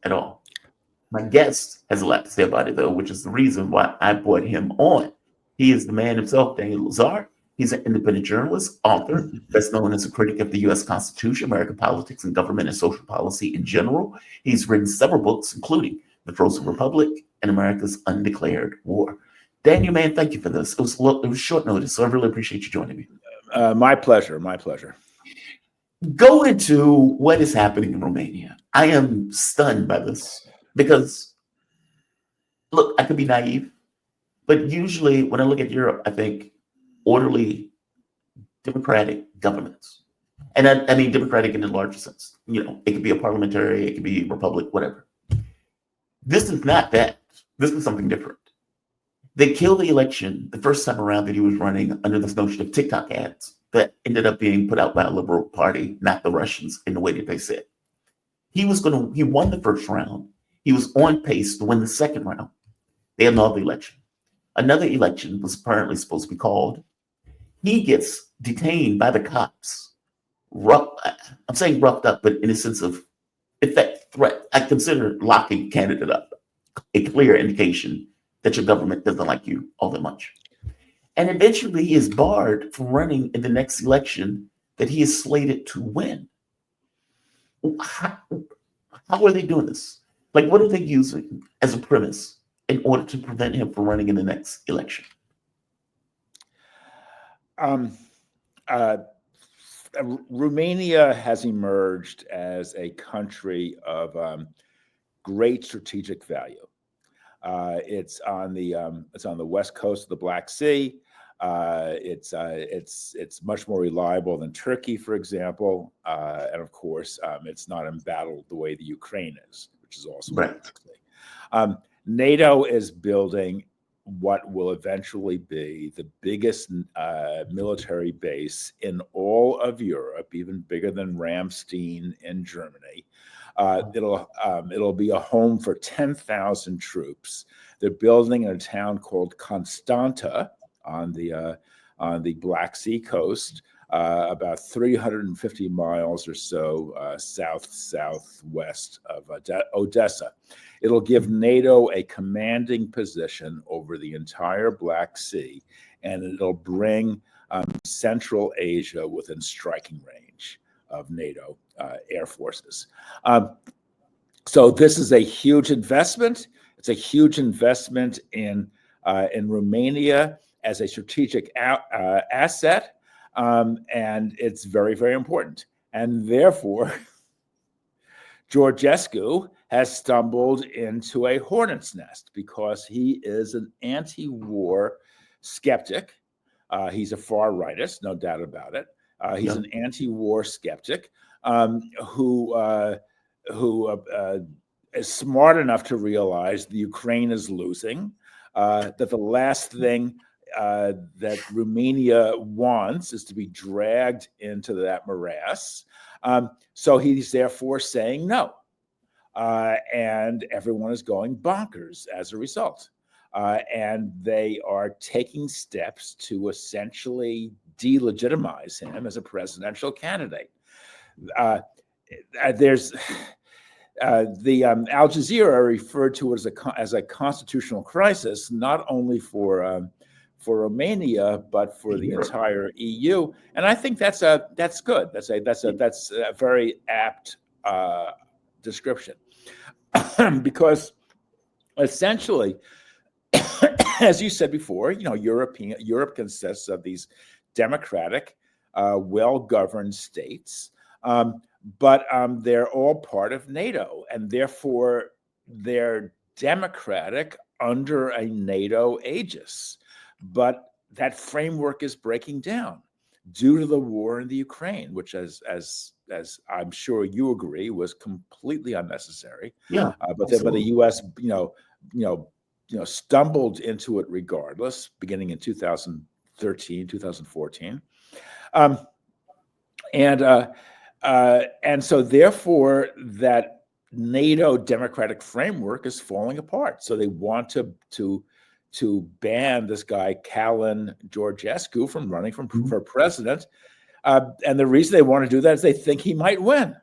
at all. My guest has a lot to say about it, though, which is the reason why I brought him on. He is the man himself, Daniel Lazare. He's an independent journalist, author, best known as a critic of the U.S. Constitution, American politics, and government and social policy in general. He's written several books, including The Frozen Republic and America's Undeclared War. Daniel, man, thank you for this. It was short notice, so I really appreciate you joining me. My pleasure. My pleasure. Go into what is happening in Romania. I am stunned by this because, look, I could be naive, but usually when I look at Europe, I think orderly, democratic governments. And I mean democratic in the larger sense. You know, it could be a parliamentary, it could be a republic, whatever. This is not that. This is something different. They killed the election the first time around that he was running under this notion of TikTok ads that ended up being put out by a liberal party, not the Russians, in the way that they said. He won the first round. He was on pace to win the second round. They annulled the election. Another election was apparently supposed to be called. He gets detained by the cops. I'm saying roughed up, but in a sense of effect, threat. I consider locking a candidate up a clear indication that your government doesn't like you all that much. And eventually he is barred from running in the next election that he is slated to win. How are they doing this? Like, what are they using as a premise in order to prevent him from running in the next election? Romania has emerged as a country of great strategic value. It's on the west coast of the Black Sea. It's much more reliable than Turkey, for example, and of course, it's not embattled the way the Ukraine is, which is also right. NATO is building what will eventually be the biggest military base in all of Europe, even bigger than Ramstein in Germany. It'll be a home for 10,000 troops. They're building in a town called Constanta on the Black Sea coast, about 350 miles or so southwest of Odessa. It'll give NATO a commanding position over the entire Black Sea, and it'll bring Central Asia within striking range of NATO air forces. So this is a huge investment. It's a huge investment in Romania as a strategic asset, and it's very, very important. And therefore, Georgescu has stumbled into a hornet's nest because he is an anti-war skeptic. He's a far rightist, no doubt about it. He's an anti-war skeptic who is smart enough to realize the Ukraine is losing, that the last thing that Romania wants is to be dragged into that morass. So he's therefore saying no. And everyone is going bonkers as a result. And they are taking steps to essentially delegitimize him as a presidential candidate. There's the Al Jazeera referred to it as a constitutional crisis, not only for Romania but for the entire EU. And I think that's good. That's a very apt description, because essentially, as you said before, Europe consists of these democratic, well-governed states, but they're all part of NATO, and therefore they're democratic under a NATO aegis. But that framework is breaking down due to the war in the Ukraine, which, as I'm sure you agree, was completely unnecessary. Yeah, but the U.S. Stumbled into it regardless, beginning in 2013, 2014, and so therefore that NATO democratic framework is falling apart. So they want to ban this guy Calin Georgescu from running for president, and the reason they want to do that is they think he might win.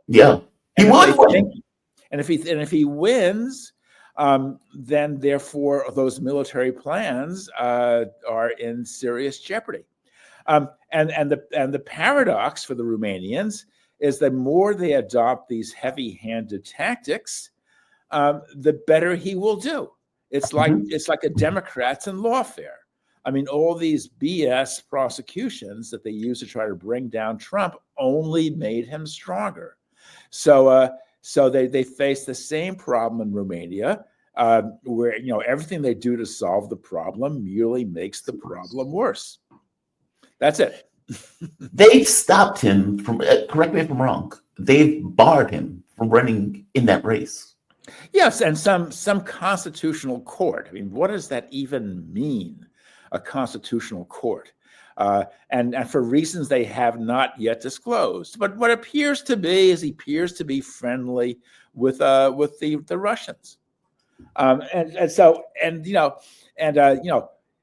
Yeah, he would win. if he wins, then therefore those military plans are in serious jeopardy. And the paradox for the Romanians is that more they adopt these heavy-handed tactics, the better he will do. It's like the Democrats in Lawfare. I mean, all these BS prosecutions that they used to try to bring down Trump only made him stronger. So they face the same problem in Romania, where everything they do to solve the problem merely makes the problem worse. That's it. They've stopped him from, correct me if I'm wrong, they've barred him from running in that race. Yes, and some constitutional court. I mean, what does that even mean, a constitutional court? And for reasons they have not yet disclosed. But what appears to be is he appears to be friendly with the Russians.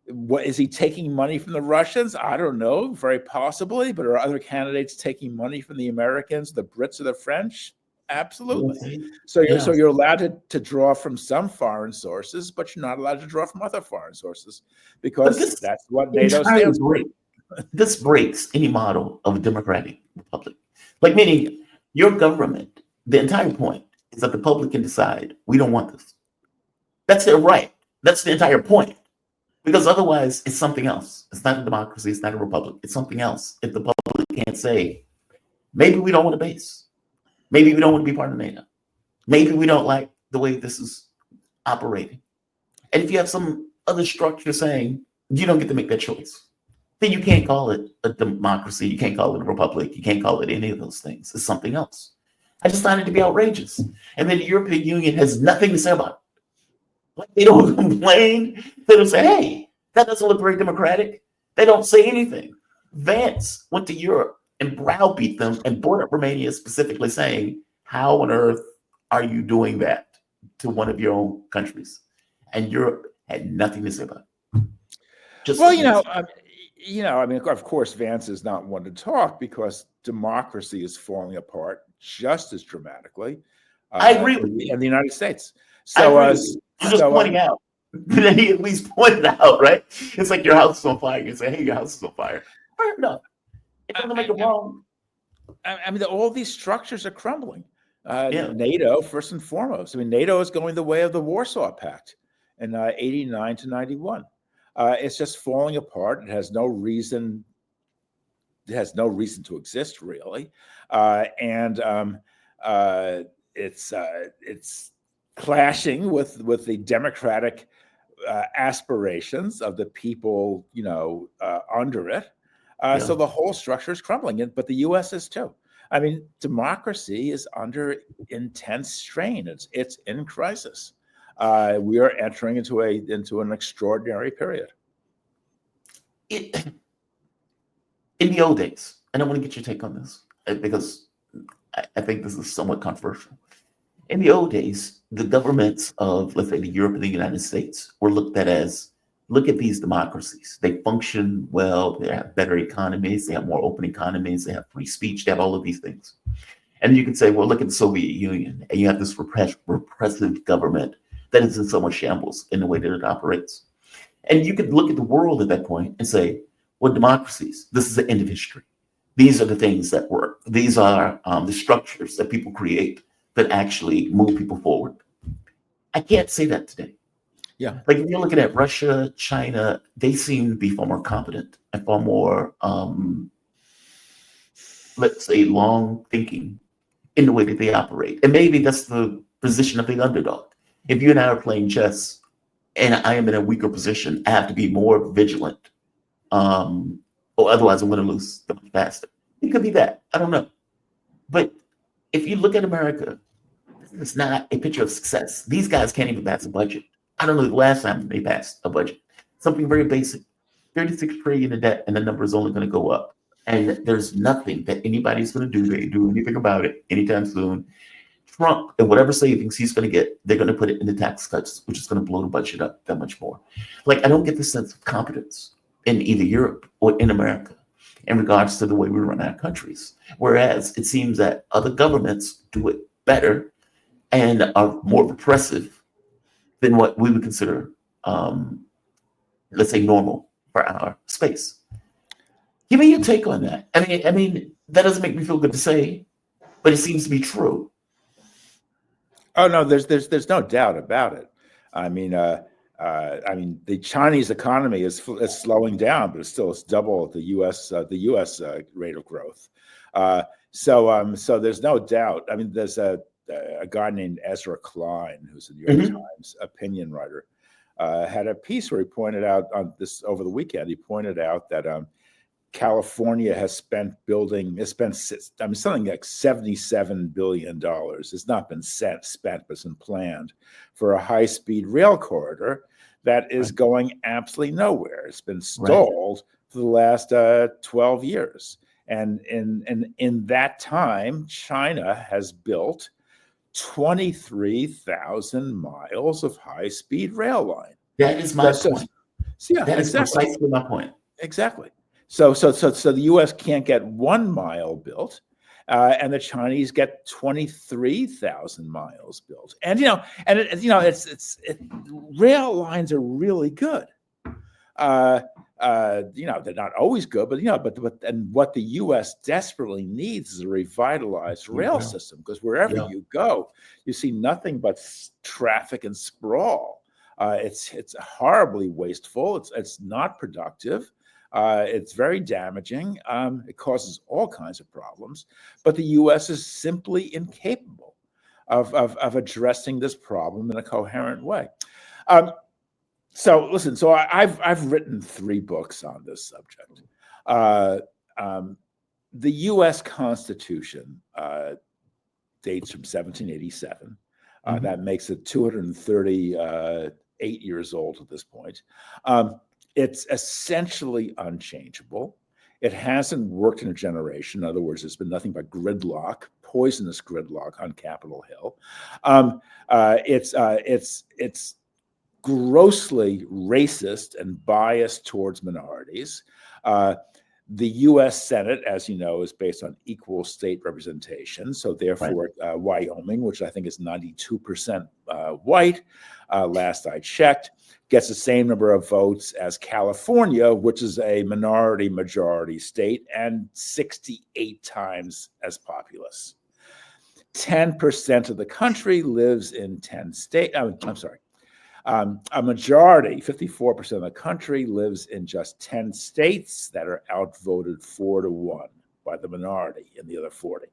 What is he taking money from the Russians? I don't know, very possibly. But are other candidates taking money from the Americans, the Brits, or the French? Absolutely. So you're allowed to draw from some foreign sources, but you're not allowed to draw from other foreign sources because that's what NATO stands for. This breaks any model of a democratic republic. Like, meaning your government, the entire point is that the public can decide, we don't want this. That's their right. That's the entire point. Because otherwise, it's something else. It's not a democracy. It's not a republic. It's something else. If the public can't say, maybe we don't want a base. Maybe we don't want to be part of NATO. Maybe we don't like the way this is operating. And if you have some other structure saying you don't get to make that choice, then you can't call it a democracy. You can't call it a republic. You can't call it any of those things. It's something else. I just find it to be outrageous. And then the European Union has nothing to say about it. Like, they don't complain. They don't say, hey, that doesn't look very democratic. They don't say anything. Vance went to Europe and browbeat them and brought up Romania specifically saying, how on earth are you doing that to one of your own countries? And Europe had nothing to say about it. I mean, of course, Vance is not one to talk because democracy is falling apart just as dramatically. I agree with you. In the United States. So, I'm just pointing out that he at least pointed out, right? It's like your house is on fire. You say, hey, your house is on fire. No, it doesn't make it wrong. I mean, all these structures are crumbling. NATO, first and foremost. I mean, NATO is going the way of the Warsaw Pact in 89 to 91. It's just falling apart. It has no reason. It has no reason to exist, really, it's clashing with the democratic aspirations of the people, under it. So the whole structure is crumbling, but the U.S. is too. I mean, democracy is under intense strain. It's in crisis. We are entering into an extraordinary period. In the old days, and I want to get your take on this because I think this is somewhat controversial. In the old days, the governments of, let's say, Europe and the United States were looked at as, look at these democracies. They function well. They have better economies. They have more open economies. They have free speech. They have all of these things. And you could say, well, look at the Soviet Union. And you have this repressive government that is in so much shambles in the way that it operates. And you could look at the world at that point and say, well, democracies, this is the end of history. These are the things that work. These are the structures that people create that actually move people forward. I can't say that today. Yeah. Like, if you're looking at Russia, China, they seem to be far more competent and far more, let's say, long thinking in the way that they operate. And maybe that's the position of the underdog. If you and I are playing chess and I am in a weaker position, I have to be more vigilant. Or otherwise I'm going to lose faster. It could be that. I don't know. But if you look at America, it's not a picture of success. These guys can't even pass a budget. I don't know the last time they passed a budget. Something very basic. 36 trillion in debt, and the number is only going to go up. And there's nothing that anybody's going to do anything about it anytime soon. Trump and whatever savings he's going to get, they're going to put it in the tax cuts, which is going to blow the budget up that much more. Like, I don't get the sense of competence in either Europe or in America in regards to the way we run our countries. Whereas it seems that other governments do it better and are more repressive than what we would consider, let's say, normal for our space. Give me your take on that. I mean, that doesn't make me feel good to say, but it seems to be true. Oh no, there's no doubt about it. I mean, the Chinese economy is slowing down, but it's double the U.S. Rate of growth. So there's no doubt. I mean, there's a guy named Ezra Klein, who's a New York Mhm. Times opinion writer, had a piece where he pointed out on this over the weekend. He pointed out that California has spent something like $77 billion. It's not been spent, but it's been planned for a high-speed rail corridor that is Right. going absolutely nowhere. It's been Right. stalled for the last 12 years. And in that time, China has built 23,000 miles of high-speed rail line. That is my So, point. yeah, That is exactly. precisely my point. Exactly. So the U.S. can't get 1 mile built, and the Chinese get 23,000 miles built. And rail lines are really good. They're not always good, but and what the U.S. desperately needs is a revitalized rail system, because wherever Yeah. you go, you see nothing but traffic and sprawl. It's horribly wasteful. It's not productive. It's very damaging. It causes all kinds of problems. But the U.S. is simply incapable of addressing this problem in a coherent way. So listen. So I've written 3 books on this subject. The U.S. Constitution dates from 1787. Mhm. That makes it 238 years old at this point. It's essentially unchangeable. It hasn't worked in a generation. In other words, there's been nothing but gridlock, poisonous gridlock on Capitol Hill. It's grossly racist and biased towards minorities. The U.S. Senate, as you know, is based on equal state representation. So therefore, Wyoming, which I think is 92% white, last I checked, gets the same number of votes as California, which is a minority majority state and 68 times as populous. 10% of the country lives in 10 states. I'm sorry. A majority, 54% of the country, lives in just 10 states that are outvoted 4-1 by the minority in the other 40.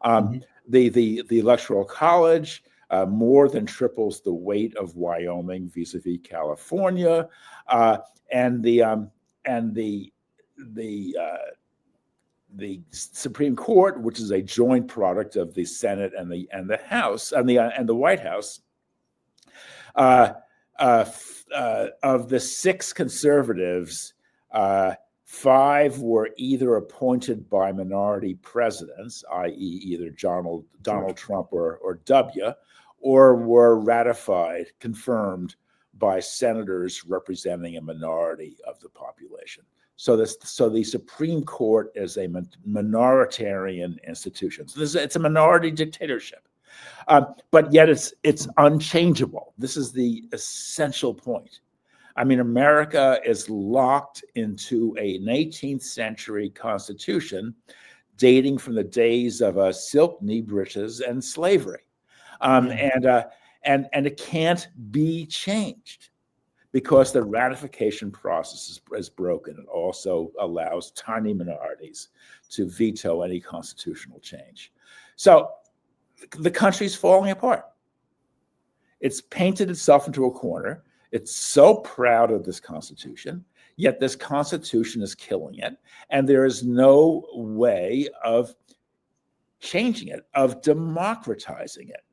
Mhm. The Electoral College more than triples the weight of Wyoming vis-a-vis California, and the Supreme Court, which is a joint product of the Senate and the House and the White House. Of the 6 conservatives, 5 were either appointed by minority presidents, i.e., either Donald Trump or W, or were ratified, confirmed by senators representing a minority of the population. So the Supreme Court is a minoritarian institution. So it's a minority dictatorship. But yet it's unchangeable. This is the essential point. I mean, America is locked into an 18th century constitution dating from the days of silk knee breeches and slavery. And it can't be changed because the ratification process is broken. It also allows tiny minorities to veto any constitutional change. So the country's falling apart. It's painted itself into a corner. It's so proud of this Constitution, yet this Constitution is killing it. And there is no way of changing it, of democratizing it.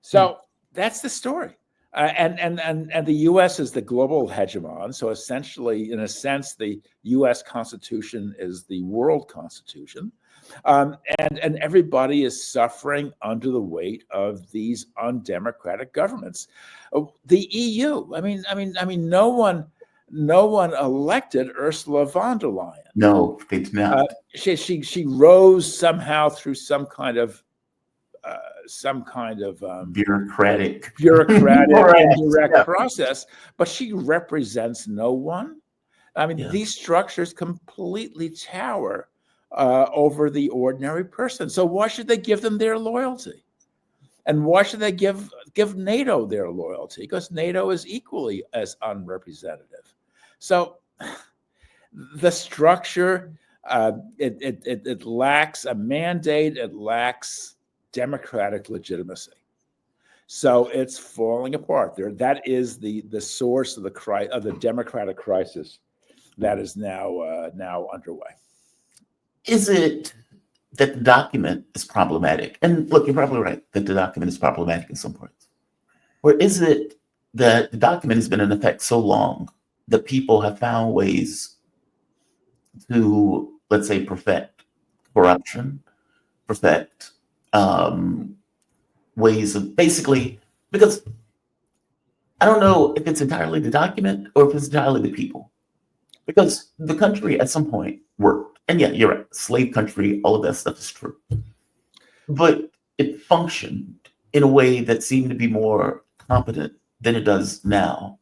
So that's the story. And the U.S. is the global hegemon. So essentially, in a sense, the U.S. Constitution is the world constitution. And everybody is suffering under the weight of these undemocratic governments. The EU. I mean, no one elected Ursula von der Leyen. No, they did not. She rose somehow through some kind of some kind of Bureaucratic. bureaucratic, Right. indirect Yeah. process, but she represents no one. I mean, Yeah. these structures completely tower over the ordinary person. So why should they give them their loyalty? And why should they give NATO their loyalty? Because NATO is equally as unrepresentative. So the structure, it lacks a mandate. It lacks democratic legitimacy. So it's falling apart. That is the source of the democratic crisis that is now underway. Is it that the document is problematic? And look, you're probably right that the document is problematic in some parts. Or is it that the document has been in effect so long that people have found ways to, let's say, perfect corruption, perfect um, ways of basically, because I don't know if it's entirely the document or if it's entirely the people. Because the country at some point worked. And yeah, you're right. Slave country, all of that stuff is true. But it functioned in a way that seemed to be more competent than it does now.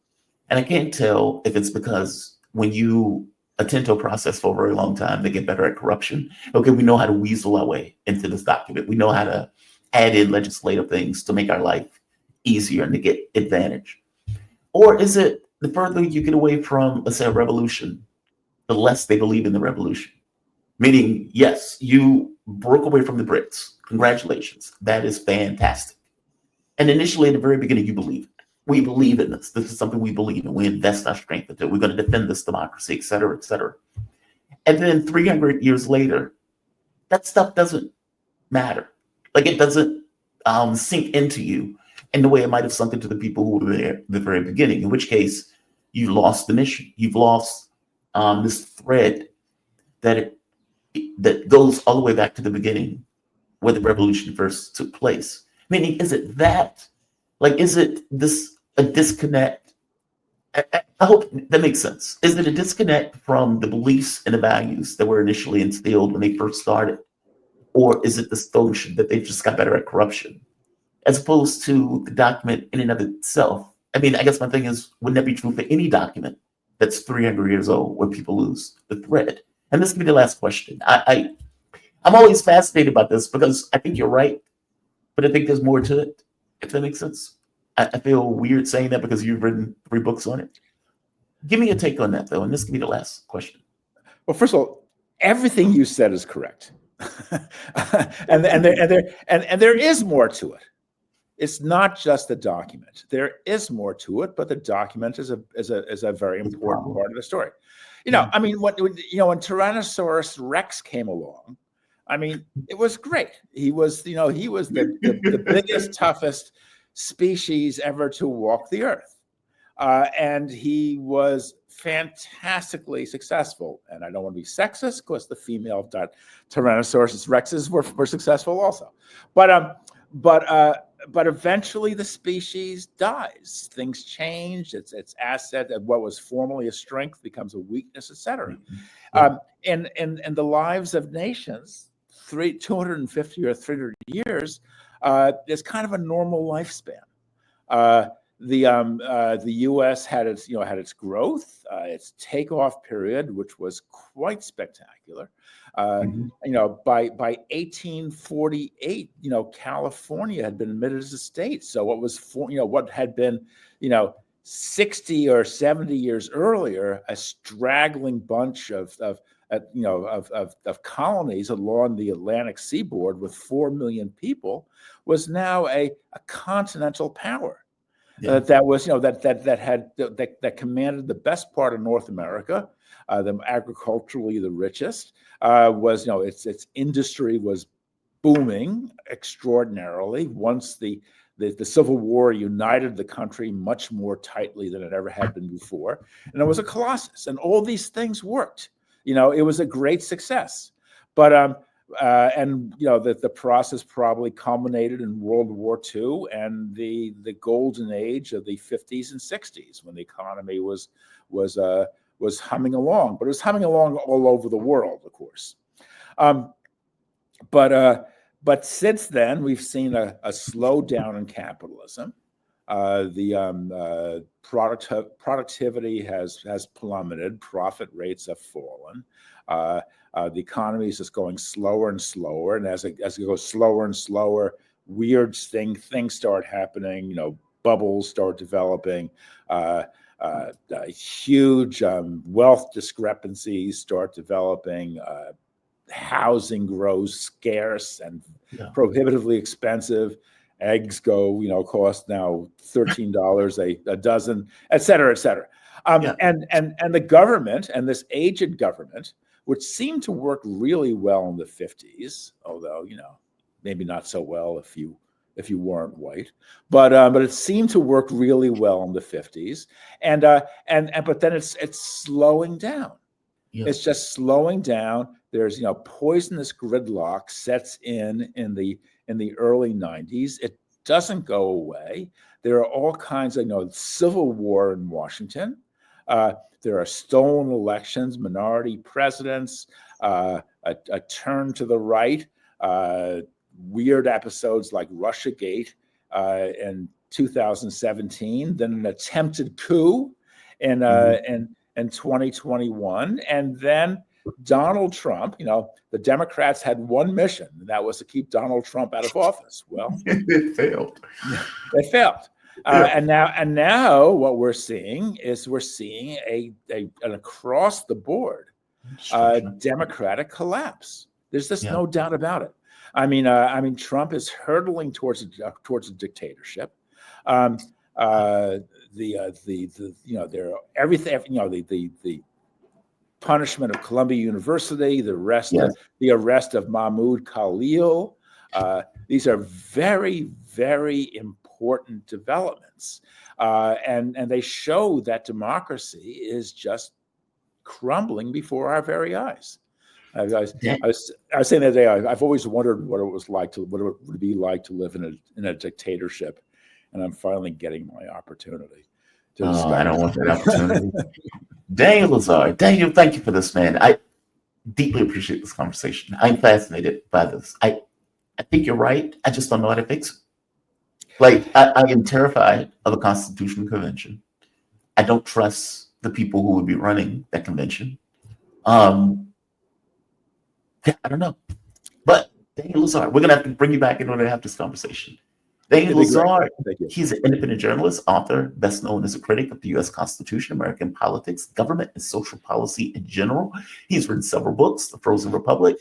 And I can't tell if it's because when you attend to a process for a very long time, they get better at corruption. Okay, we know how to weasel our way into this document. We know how to add in legislative things to make our life easier and to get advantage. Or is it the further you get away from, let's say, a revolution, the less they believe in the revolution? Meaning, yes, you broke away from the Brits. Congratulations. That is fantastic. And initially, at the very beginning, you believe it. We believe in this. This is something we believe in. We invest our strength into it. We're going to defend this democracy, et cetera, et cetera. And then 300 years later, that stuff doesn't matter. Like it doesn't sink into you in the way it might have sunk into the people who were there at the very beginning, in which case you lost the mission. You've lost this thread that that goes all the way back to the beginning where the revolution first took place. Meaning, is it that? Like, is it this a disconnect? I hope that makes sense. Is it a disconnect from the beliefs and the values that were initially instilled when they first started? Or is it this notion that they've just got better at corruption? As opposed to the document in and of itself. I mean, I guess my thing is, wouldn't that be true for any document that's 300 years old where people lose the thread? And this can be the last question. I'm always fascinated about this because I think you're right, but I think there's more to it, if that makes sense. I feel weird saying that because you've written 3 books on it. Give me a take on that, though, and this can be the last question. Well, first of all, everything you said is correct, and there is more to it. It's not just the document. There is more to it, but the document is a very important part of the story. I mean, when Tyrannosaurus Rex came along, I mean, it was great. He was the biggest, toughest species ever to walk the earth, and he was fantastically successful. And I don't want to be sexist because the female Tyrannosaurus Rexes were successful also, but eventually the species dies. Things change. Its asset, what was formerly a strength, becomes a weakness, etc. In the lives of nations, 250 or 300 years is kind of a normal lifespan. The U.S. had its growth, its takeoff period, which was quite spectacular. By 1848, California had been admitted as a state. So what had been 60 or 70 years earlier, a straggling bunch of colonies along the Atlantic seaboard with 4 million people, was now a continental power. That commanded the best part of North America, agriculturally the richest. Its industry was booming extraordinarily once the Civil War united the country much more tightly than it ever had been before, and it was a colossus. And all these things worked. It was a great success, but the process probably culminated in World War II and the golden age of the 50s and 60s, when the economy was humming along, but it was humming along all over the world, of course. But But since then, we've seen a slowdown in capitalism. The productivity has plummeted. Profit rates have fallen. The economy is just going slower and slower, and as it goes slower and slower, weird things start happening. Bubbles start developing. Huge wealth discrepancies start developing. Housing grows scarce and prohibitively expensive. Eggs cost now $13 a dozen, et cetera, et cetera. And the government, and this aged government, which seemed to work really well in the 50s, although maybe not so well if you weren't white, but it seemed to work really well in the 50s, but then it's slowing down. Yeah. It's just slowing down. There's poisonous gridlock sets in the early 90s. It doesn't go away. There are all kinds of civil war in Washington. There are stolen elections, minority presidents, a turn to the right, weird episodes like Russiagate in 2017, then an attempted coup in 2021, and then Donald Trump. The Democrats had one mission, and that was to keep Donald Trump out of office. Well, it failed. They failed. And now what we're seeing is an across the board democratic collapse. There's just no doubt about it. I mean, Trump is hurtling towards a dictatorship. The punishment of Columbia University, the arrest of Mahmoud Khalil. These are very, very important developments, and they show that democracy is just crumbling before our very eyes. I was saying the other day, I've always wondered what it would be like to live in a dictatorship, and I'm finally getting my opportunity. I don't want that opportunity. Daniel Lazare, Daniel, thank you for this, man. I deeply appreciate this conversation. I'm fascinated by this. I think you're right. I just don't know how to fix it. Like, I am terrified of a constitutional convention. I don't trust the people who would be running that convention. I don't know. But Daniel Lazare, we're going to have to bring you back in order to have this conversation. Daniel Lazare, he's an independent journalist, author, best known as a critic of the U.S. Constitution, American politics, government, and social policy in general. He's written several books, The Frozen Republic,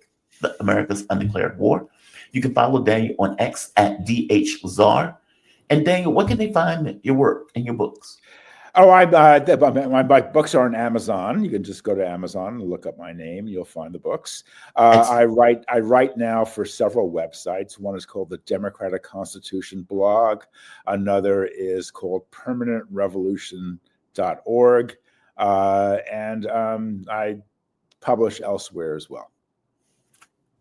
America's Undeclared War. You can follow Daniel on X at DHLazare. And Daniel, what can they find your work and your books? Oh, my books are on Amazon. You can just go to Amazon and look up my name. You'll find the books. I write now for several websites. One is called the Democratic Constitution blog. Another is called permanentrevolution.org. And I publish elsewhere as well.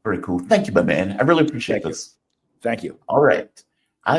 Very cool. Thank you, my man. I really appreciate this. Thank you. All right.